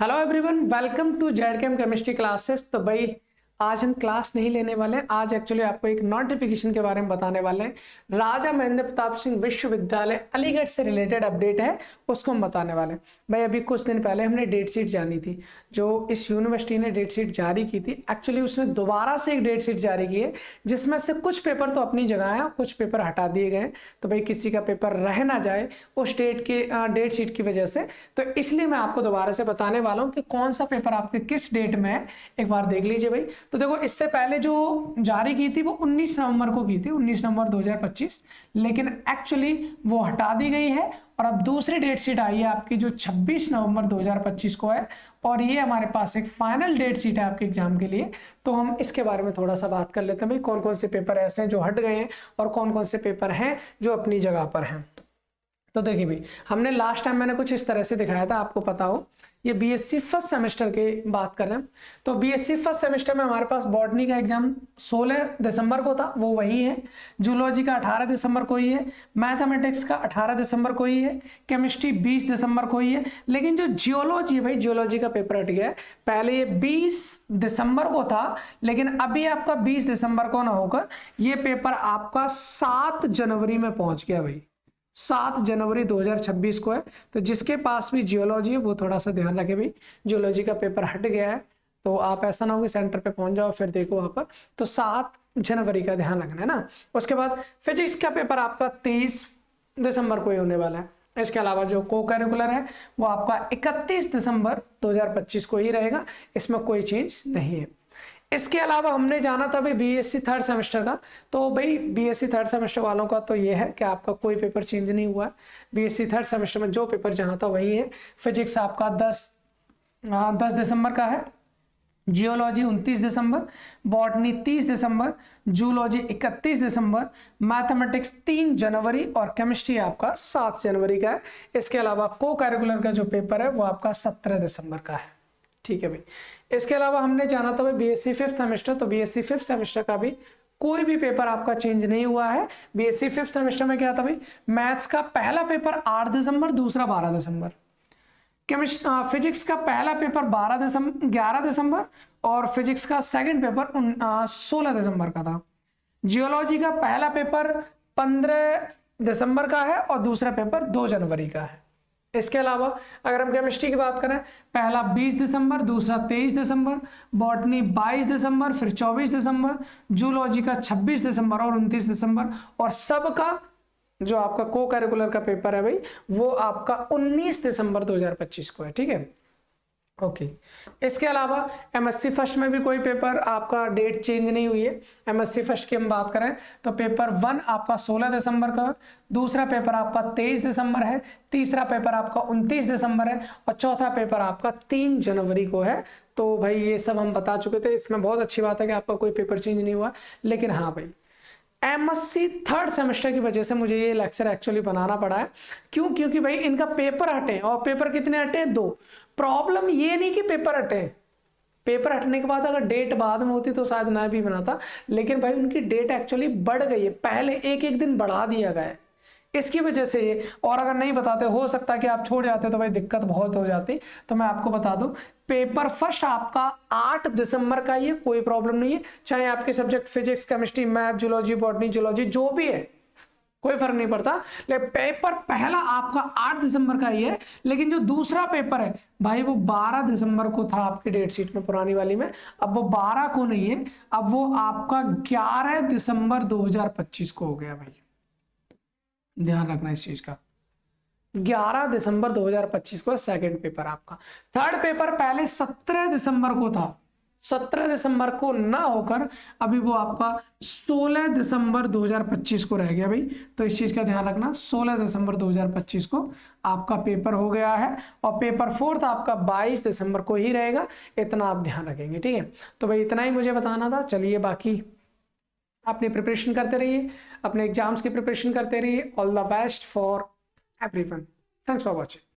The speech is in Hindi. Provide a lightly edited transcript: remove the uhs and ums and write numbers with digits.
Hello everyone, welcome to ZKM chemistry classes. तो भाई आज हम क्लास नहीं लेने वाले हैं। आज एक्चुअली आपको एक नोटिफिकेशन के बारे में बताने वाले हैं। राजा महेंद्र प्रताप सिंह विश्वविद्यालय अलीगढ़ से रिलेटेड अपडेट है, उसको हम बताने वाले हैं। भाई अभी कुछ दिन पहले हमने डेट शीट जानी थी, जो इस यूनिवर्सिटी ने डेट शीट जारी की थी। एक्चुअली उसने दोबारा से एक डेट शीट जारी की है, जिसमें से कुछ पेपर तो अपनी जगह है, कुछ पेपर हटा दिए गए। तो भाई किसी का पेपर रह ना जाए उस डेट शीट की वजह से, तो इसलिए मैं आपको दोबारा से बताने वाला हूँ कि कौन सा पेपर आपके किस डेट में है। एक बार देख लीजिए भाई। तो देखो, इससे पहले जो जारी की थी वो 19 नवंबर को की थी, 19 नवंबर 2025, लेकिन एक्चुअली वो हटा दी गई है और अब दूसरी डेट शीट आई है आपकी, जो 26 नवंबर 2025 को है। और ये हमारे पास एक फाइनल डेट शीट है आपके एग्जाम के लिए। तो हम इसके बारे में थोड़ा सा बात कर लेते हैं भाई, कौन कौन से पेपर ऐसे हैं जो हट गए हैं और कौन कौन से पेपर हैं जो अपनी जगह पर हैं। तो देखिए भाई, हमने लास्ट टाइम मैंने कुछ इस तरह से दिखाया था, आपको पता हो। ये बीएससी फर्स्ट सेमेस्टर की बात कर रहे हैं। तो बीएससी फर्स्ट सेमेस्टर में हमारे पास बॉटनी का एग्जाम 16 दिसंबर को था, वो वही है। जूलॉजी का 18 दिसंबर को ही है। मैथमेटिक्स का 18 दिसंबर को ही है। केमिस्ट्री 20 दिसंबर को ही है। लेकिन जो जियोलॉजी है भाई, जियोलॉजी का पेपर हट गया है। पहले ये 20 दिसंबर को था, लेकिन अभी आपका 20 दिसंबर को ना होकर ये पेपर आपका 7 जनवरी में पहुंच गया भाई। 7 जनवरी 2026 को है। तो जिसके पास भी जियोलॉजी है वो थोड़ा सा ध्यान रखे भाई, जियोलॉजी का पेपर हट गया है। तो आप ऐसा ना हो कि सेंटर पे पहुंच जाओ फिर देखो वहां पर। तो 7 जनवरी का ध्यान रखना है ना। उसके बाद फिजिक्स का पेपर आपका 23 दिसंबर को ही होने वाला है। इसके अलावा जो को करिकुलर है वो आपका 31 दिसंबर 2025 को ही रहेगा, इसमें कोई चेंज नहीं है। इसके अलावा हमने जाना था भाई बीएससी थर्ड सेमेस्टर का। तो भाई बीएससी थर्ड सेमेस्टर वालों का तो ये है कि आपका कोई पेपर चेंज नहीं हुआ है। बीएससी थर्ड सेमेस्टर में जो पेपर जहाँ था वही है। फिजिक्स आपका 10 दिसंबर का है। जियोलॉजी 29 दिसंबर, बॉटनी 30 दिसंबर, जूलॉजी 31 दिसंबर, मैथमेटिक्स 3 जनवरी और केमिस्ट्री आपका 7 जनवरी का है। इसके अलावा को करिकुलर का जो पेपर है वो आपका 17 दिसंबर का है। ठीक है भाई। इसके अलावा हमने जाना था भाई बीएससी फिफ्थ सेमेस्टर। तो बीएससी फिफ्थ सेमेस्टर का भी कोई भी पेपर आपका चेंज नहीं हुआ है। बीएससी फिफ्थ सेमेस्टर में क्या था भाई, मैथ्स का पहला पेपर 8 दिसंबर, दूसरा 12 दिसंबर। फिजिक्स का पहला पेपर 11 दिसंबर और फिजिक्स का सेकंड पेपर 16 दिसंबर का था। जियोलॉजी का पहला पेपर 15 दिसंबर का है और दूसरा पेपर 2 जनवरी का है। इसके अलावा अगर हम केमिस्ट्री की बात करें, पहला 20 दिसंबर, दूसरा 23 दिसंबर, बॉटनी 22 दिसंबर, फिर 24 दिसंबर, जूलॉजी का 26 दिसंबर और 29 दिसंबर। और सबका जो आपका को करिकुलर का पेपर है भाई वो आपका 19 दिसंबर 2025 को है। ठीक है, ओके। इसके अलावा एमएससी फर्स्ट में भी कोई पेपर आपका डेट चेंज नहीं हुई है। एमएससी फर्स्ट की हम बात करें तो पेपर 1 आपका 16 दिसंबर का, दूसरा पेपर आपका 23 दिसंबर है, तीसरा पेपर आपका 29 दिसंबर है और चौथा पेपर आपका 3 जनवरी को है। तो भाई ये सब हम बता चुके थे। इसमें बहुत अच्छी बात है कि आपका कोई पेपर चेंज नहीं हुआ। लेकिन हाँ भाई, एमएससी थर्ड सेमेस्टर की वजह से मुझे ये लेक्चर एक्चुअली बनाना पड़ा है। क्यों? क्योंकि भाई इनका पेपर हटे और पेपर कितने हटे? 2। प्रॉब्लम ये नहीं कि पेपर हटे, पेपर हटने के बाद अगर डेट बाद में होती तो शायद ना भी बनाता, लेकिन भाई उनकी डेट एक्चुअली बढ़ गई है, पहले एक दिन बढ़ा दिया गया है, इसकी वजह से ये। और अगर नहीं बताते, हो सकता है कि आप छोड़ जाते तो भाई दिक्कत बहुत हो जाती। तो मैं आपको बता दूं, पेपर फर्स्ट आपका 8 दिसंबर का ही है, कोई प्रॉब्लम नहीं है। चाहे आपके subject physics, chemistry, math, zoology, botany, zoology जो भी है, कोई फर्क नहीं पड़ता। लेकिन पेपर पहला आपका 8 दिसंबर का ही है, लेकिन जो दूसरा पेपर है भाई वो 12 दिसंबर को था आपकी डेट शीट में, पुरानी वाली में। अब वो 12 को नहीं है, अब वो आपका 11 दिसंबर 2025 को हो गया भाई। ध्यान रखना इस चीज का। 11 दिसंबर 2025 को सेकंड पेपर आपका। थर्ड पेपर पहले 17 दिसंबर को था, 17 दिसंबर को ना होकर अभी वो आपका 16 दिसंबर 2025 को रह गया भाई। तो इस चीज का ध्यान रखना, 16 दिसंबर 2025 को आपका पेपर हो गया है और पेपर फोर्थ आपका 22 दिसंबर को ही रहेगा। इतना आप ध्यान रखेंगे, ठीक है। तो भाई इतना ही मुझे बताना था। चलिए, बाकी अपनी प्रिपरेशन करते रहिए, अपने एग्जाम्स की प्रिपरेशन करते रहिए। All the best for everyone. Thanks for watching.